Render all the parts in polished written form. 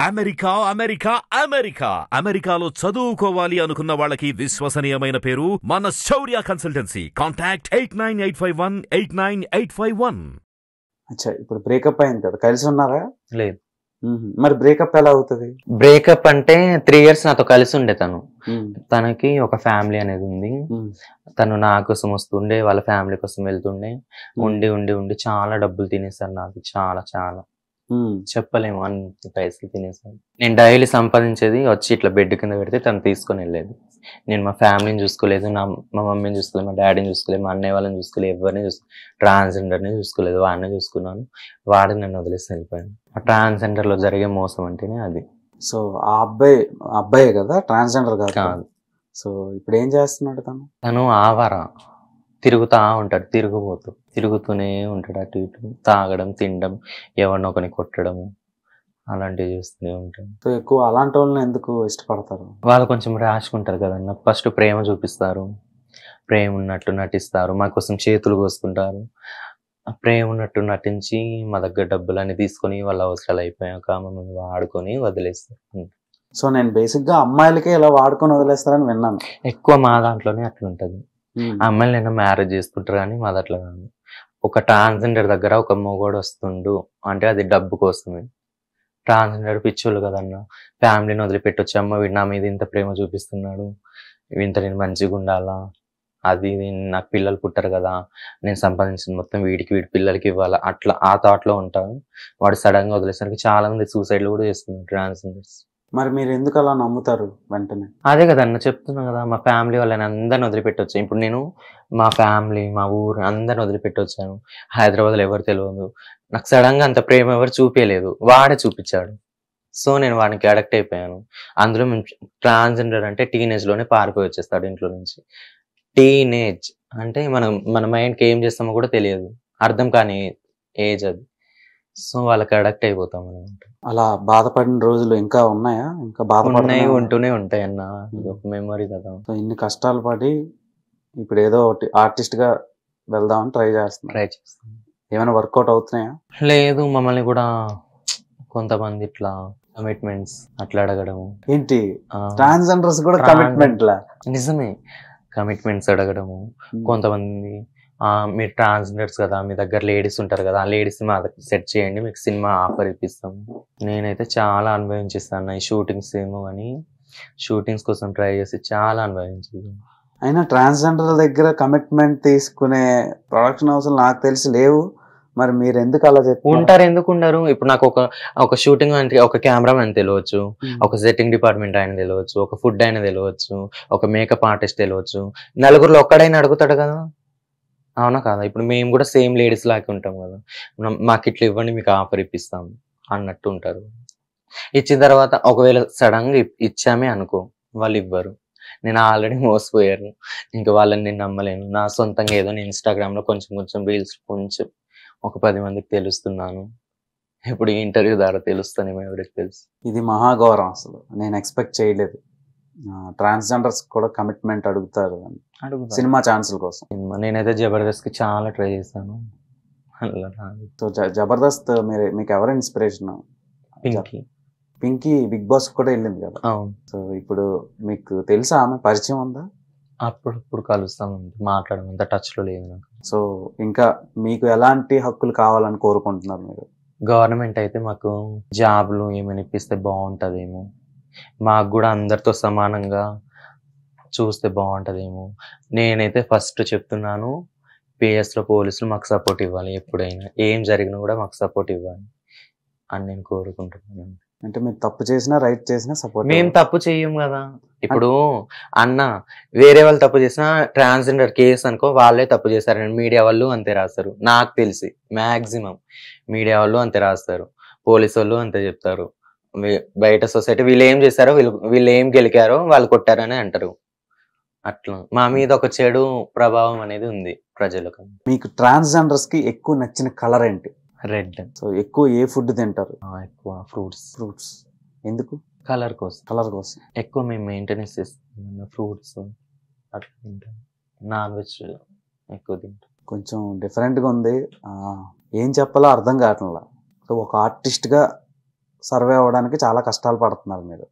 America America America అమెరికాలో చదువుకోవాలి అనుకున్న వాళ్ళకి విశ్వసనీయమైన పేరు మన శౌర్య కన్సల్టెన్సీ. కాంటాక్ట్ 8985189851. అచ్చా, ఇప్పుడు బ్రేకప్ అయింది కదా, కలిసి ఉన్నారా? లేదు. మరి బ్రేకప్ ఎలా అవుతుంది? బ్రేకప్ అంటే 3 years నాతో కలిసి ఉండే తను. తనకి ఒక ఫ్యామిలీ అనేది ఉంది. తను నా కోసం వస్తుండే, వాళ్ళ ఫ్యామిలీ కోసం వెళ్తుండే. ఉండి ఉండి ఉండి చాలా డబ్బులు తినేసారు నాది, చాలా చాలా చెప్పలేము అన్ని పైసలు తినేసాను. నేను డైలీ సంపాదించేది వచ్చి ఇట్లా బెడ్ కింద పెడితే తను తీసుకొని వెళ్ళేది. నేను మా ఫ్యామిలీని చూసుకోలేదు, మా మమ్మీని చూసుకోలేదు, మా డాడీని చూసుకోలేదు, మా అన్నయ్య వాళ్ళని చూసుకోలేదు, ఎవరిని ట్రాన్స్జెండర్ని చూసుకోలేదు. వాడిని చూసుకున్నాను, వాడు నన్ను వదిలేసి వెళ్ళిపోయాను. ఆ ట్రాన్స్జెండర్ లో జరిగే మోసం అంటేనే అది. సో ఆ అబ్బాయే కదా, ట్రాన్స్జెండర్ కాదు. సో ఇప్పుడు ఏం చేస్తున్నాడు తను ఆవారా తిరుగుతా ఉంటాడు, తిరుగుతూనే ఉంటాడు, అటు ఇటు తాగడం, తినడం, ఎవరినో ఒకరిని కొట్టడము, అలాంటివి చేస్తూనే ఉంటాడు. సో ఎక్కువ అలాంటి వాళ్ళని ఎందుకు ఇష్టపడతారు? వాళ్ళు కొంచెం రాసుకుంటారు కదన్న. ఫస్ట్ ప్రేమ చూపిస్తారు, ప్రేమ ఉన్నట్టు నటిస్తారు, మా కోసం చేతులు కోసుకుంటారు. ప్రేమ ఉన్నట్టు నటించి మా దగ్గర డబ్బులన్నీ తీసుకొని వాళ్ళ అవసరాలు అయిపోయాక మమ్మల్ని వాడుకొని వదిలేస్తారు. సో నేను బేసిక్ గా అమ్మాయిలకే ఇలా వాడుకొని వదిలేస్తారని విన్నాను. ఎక్కువ మా దాంట్లోనే అట్లుంటది. అమ్మాయిలు నేను మ్యారేజ్ చేసుకుంటారు కానీ మాది అట్లా కాదు. ఒక ట్రాన్స్జెండర్ దగ్గర ఒక మొగోడు వస్తుండు అంటే అది డబ్బు కోసమే. ట్రాన్స్జెండర్ పిచ్చోళ్ళు కదన్న, ఫ్యామిలీని వదిలిపెట్టొచ్చు. అమ్మ వీడు నా మీద ఇంత ప్రేమ చూపిస్తున్నాడు, ఇంత నేను మంచిగా ఉండాలా, అది నాకు పిల్లలు పుట్టారు కదా, నేను సంపాదించిన మొత్తం వీడి పిల్లలకి ఇవ్వాలా, అట్లా ఆ థాట్ లో ఉంటాను. వాడు సడన్ గా వదిలేసరికి చాలా మంది సూసైడ్లు కూడా చేస్తున్నారు ట్రాన్స్జెండర్స్. మరి మీరు ఎందుకు అలా నమ్ముతారు వెంటనే? అదే కదన్న చెప్తున్నా కదా, మా ఫ్యామిలీ వాళ్ళని అందరిని వదిలిపెట్టొచ్చాను. ఇప్పుడు నేను మా ఫ్యామిలీ, మా ఊరు అందరిని వదిలిపెట్టొచ్చాను. హైదరాబాద్లో ఎవరు తెలియదు నాకు. సడన్ గా అంత ప్రేమ ఎవరు చూపించలేదు, వాడే చూపించాడు. సో నేను వాడికి అడక్ట్ అయిపోయాను. అందులో ట్రాన్స్జెండర్ అంటే టీనేజ్ లోనే పారిపోయి వచ్చేస్తాడు ఇంట్లో నుంచి. టీనేజ్ అంటే మన మైండ్కి ఏం చేస్తామో కూడా తెలియదు, అర్థం కాని ఏజ్ అది. సో వాళ్ళకి అడక్ట్ అయిపోతాం అనమాట. అలా బాధపడిన రోజులు ఇంకా ఉన్నాయా? ఇంకా బాధపడుతున్నాయి? ఉంటూనే ఉంటాయి అన్న, ఇది ఒక మెమరీ కదా. సో ఇన్ని కష్టాలు పడి ఇప్పుడు ఏదో ఒకటి ఆర్టిస్ట్ గా వెళ్దామని ట్రై చేస్తాను. ఏమైనా వర్కౌట్ అవుతున్నాయా? లేదు, మమ్మల్ని కూడా కొంతమంది ఇట్లా కమిట్మెంట్స్ అట్లా అడగడం. ఏంటి ట్రాన్స్జెండర్స్ కూడా కమిట్మెంట్? నిజమే, కమిట్మెంట్స్ అడగడము. కొంతమంది మీరు ట్రాన్స్జెండర్స్ కదా, మీ దగ్గర లేడీస్ ఉంటారు కదా, ఆ లేడీస్ మా దగ్గర సెట్ చేయండి, మీకు సినిమా ఆఫర్ ఇప్పిస్తాము. నేనైతే చాలా అనుభవించేస్తాను ఈ షూటింగ్స్ ఏమో అని. షూటింగ్స్ కోసం ట్రై చేసి చాలా అనుభవించాను. అయినా ట్రాన్స్జెండర్ దగ్గర కమిట్మెంట్ తీసుకునే ప్రొడక్షన్ హౌస్ నాకు తెలిసి లేవు. మరి మీరు ఎందుకు అలా ఉంటారు? ఎందుకు ఉండరు? ఇప్పుడు నాకు ఒక షూటింగ్ అంటే ఒక కెమెరామెన్ తెలియవచ్చు, ఒక సెట్టింగ్ డిపార్ట్మెంట్ ఆయన తెలియవచ్చు, ఒక ఫుడ్ ఆయన తెలియవచ్చు, ఒక మేకప్ ఆర్టిస్ట్ తెలియవచ్చు. నలుగురిలో ఒక్కడైనా అడుగుతాడు కదా, అవునా కదా? ఇప్పుడు మేము కూడా సేమ్ లేడీస్ లాగా ఉంటాం కదా, మాకు ఇట్లా ఇవ్వండి మీకు ఆఫర్ ఇప్పిస్తాం అన్నట్టు ఉంటారు. ఇచ్చిన తర్వాత ఒకవేళ సడన్ గా ఇచ్చామే అనుకో, వాళ్ళు ఇవ్వరు. నేను ఆల్రెడీ మోసపోయాను, ఇంకా వాళ్ళని నేను నమ్మలేను. నా సొంతంగా ఏదో నేను ఇన్స్టాగ్రామ్ లో కొంచెం రీల్స్ కొంచెం ఒక 10 మందికి తెలుస్తున్నాను. ఇప్పుడు ఈ ఇంటర్వ్యూ ద్వారా తెలుస్తానేమో ఎవరికి తెలుసు. ఇది మహాగౌరవం, అసలు నేను ఎక్స్పెక్ట్ చేయలేదు. ట్రాన్స్జెండర్స్ కూడా కమిట్మెంట్ అడుగుతారు సినిమా ఛాన్సుల కోసం. నేనైతే జబర్దస్త్ కి చాలా ట్రై చేశాను. సో జబర్దస్త్ మీకు ఎవరు ఇన్స్పిరేషన్? పింకీ బిగ్ బాస్ కూడా వెళ్ళింది కదా. సో ఇప్పుడు మీకు తెలుసా, ఆమె పరిచయం ఉందా? అప్పుడు కలుస్తాం, మాట్లాడమంత టచ్ లో లేదు నాకు. సో ఇంకా మీకు ఎలాంటి హక్కులు కావాలని కోరుకుంటున్నారు మీరు? గవర్నమెంట్ అయితే మాకు జాబ్లు ఏమైనా ఇప్పిస్తే బాగుంటదేమో, మాకు కూడా అందరితో సమానంగా చూస్తే బాగుంటదేమో. నేనైతే ఫస్ట్ చెప్తున్నాను, PS లో పోలీసులు మాకు సపోర్ట్ ఇవ్వాలి, ఎప్పుడైనా ఏం జరిగినా కూడా మాకు సపోర్ట్ ఇవ్వాలి అని నేను కోరుకుంటున్నాను. అంటే మీరు తప్పు చేసినా రైట్ చేసినా సపోర్ట్? మేము తప్పు చెయ్యం కదా. ఇప్పుడు అన్న వేరే వాళ్ళు తప్పు చేసినా ట్రాన్స్జెండర్ కేసు అనుకో, వాళ్ళే తప్పు చేశారని మీడియా వాళ్ళు అంతే రాస్తారు. నాకు తెలిసి మాక్సిమం మీడియా వాళ్ళు అంతే రాస్తారు, పోలీసు వాళ్ళు అంతే చెప్తారు. బయట సొసైటీ వీళ్ళు ఏం చేశారో, వీళ్ళు ఏం గెలికారో వాళ్ళు కొట్టారని అంటారు. అట్లా మా మీద ఒక చెడు ప్రభావం అనేది ఉంది ప్రజలకు. మీకు ట్రాన్స్జెండర్స్ కి ఎక్కువ నచ్చిన కలర్ ఏంటి? రెడ్. సో ఎక్కువ ఏ ఫుడ్ తింటారు? ఎక్కువ ఫ్రూట్స్. ఎందుకు? కలర్ కోసం. ఎక్కువ మేము మెయింటెనెన్స్ చేస్తాం, ఫ్రూట్స్ అట్లా తింటాం. నాన్ వెజ్ ఎక్కువ తింటాం. కొంచెం డిఫరెంట్గా ఉంది, ఏం చెప్పాలో అర్థం కావట్లా. సో ఒక ఆర్టిస్ట్గా సర్వే అవ్వడానికి చాలా కష్టాలు పడుతున్నారు మీరు.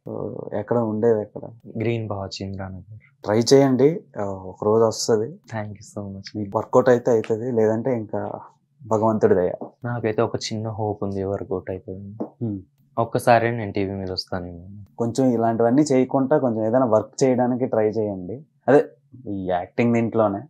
సో ఎక్కడ ఉండేది ఎక్కడ? Green batch Indranagar. ట్రై చేయండి, ఒక రోజు వస్తుంది. Thank you so much. మీకు వర్కౌట్ అయితే అవుతుంది, లేదంటే ఇంకా భగవంతుడి దయ. నాకైతే ఒక చిన్న హోప్ ఉంది, వర్కౌట్ అవుతుంది. ఒక్కసారి నేను టీవీ మీద వస్తాను. కొంచెం ఇలాంటివన్నీ చేయకుండా కొంచెం ఏదైనా వర్క్ చేయడానికి ట్రై చేయండి. అదే ఈ యాక్టింగ్ దీంట్లోనే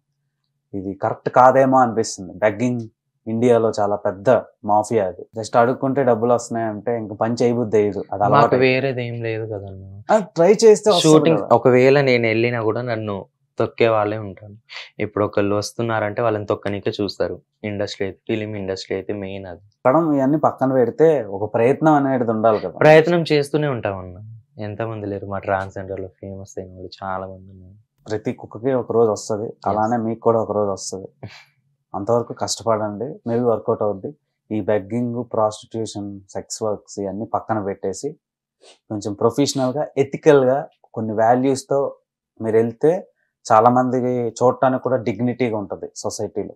ఇది కరెక్ట్ కాదేమో అనిపిస్తుంది. బెగ్గింగ్ ఇండియాలో చాలా పెద్ద మాఫియా. అది జస్ట్ అడుక్కుంటే డబ్బులు వస్తున్నాయి అంటే ఇంకా పని చేయబుద్ధి అయ్యదు. అది అలవాటు. వేరేది ఏం లేదు కదన్నా. ట్రై చేస్తే షూటింగ్ ఒకవేళ నేను వెళ్ళినా కూడా నన్ను తొక్కే వాళ్ళే ఉంటారు. ఇప్పుడు ఒకళ్ళు వస్తున్నారంటే వాళ్ళని తొక్కనికే చూస్తారు. ఇండస్ట్రీ అయితే, ఫిలిం ఇండస్ట్రీ అయితే మెయిన్ అది. ఇవన్నీ పక్కన పెడితే ఒక ప్రయత్నం అనేది ఉండాలి కదా. ప్రయత్నం చేస్తూనే ఉంటాం అన్న. ఎంతమంది లేరు మా ట్రాన్స్జెండర్ లో ఫేమస్ అయిన వాళ్ళు చాలా మంది ఉన్నారు. ప్రతి కుక్కకి ఒక రోజు వస్తుంది, అలానే మీకు కూడా ఒక రోజు వస్తుంది. అంతవరకు కష్టపడండి, మేబీ వర్కౌట్ అవుద్ది. ఈ బెగ్గింగ్, ప్రాస్టిట్యూషన్, సెక్స్ వర్క్స్ ఇవన్నీ పక్కన పెట్టేసి కొంచెం ప్రొఫెషనల్గా, ఎథికల్గా కొన్ని వాల్యూస్తో మీరు వెళ్తే చాలా మందికి చూడటానికి కూడా డిగ్నిటీగా ఉంటుంది సొసైటీలో.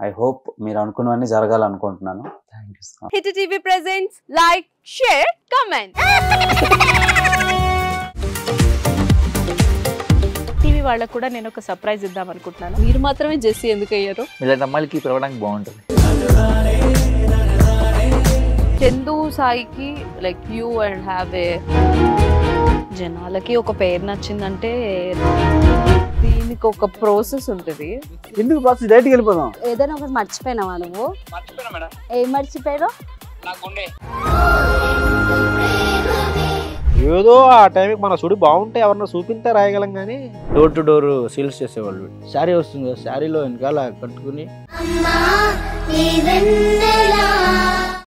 ఐ హోప్ మీరు అనుకున్నవన్నీ జరగాలనుకుంటున్నాను. Thank you. Hit TV presents like, share, comment. TV వాళ్ళకు కూడా నేను ఒక సర్ప్రైజ్ ఇద్దాం అనుకుంటున్నాను. మీరు మాత్రమే జెస్సీ ఎందుకు అయ్యారు? ఇలాంటి అమ్మాయిలకి పిలవడానికి బాగుంటుంది. చందు సాయికి like you and have a జనాలకి ఒక పేరు నచ్చిందంటే దీనికి ఒక ప్రాసెస్ ఉంటుంది. ఎందుకు ప్రాసెస్? డైరెక్ట్‌గా వెళ్ళిపోదాం. ఏదైనా ఒకటి మర్చిపోయినావా నువ్వు? మర్చిపోయినా మేడం. ఏం మర్చిపోయావు? నా గుండె. ఏదో ఆ టైంకి మన సుడి బాగుంటే ఎవరన్నా చూపిస్తే రాయగలం కానీ డోర్ టు డోర్ సేల్స్ చేసేవాళ్ళు. శారీ వస్తుంది, శారీలో వెనకాల కట్టుకుని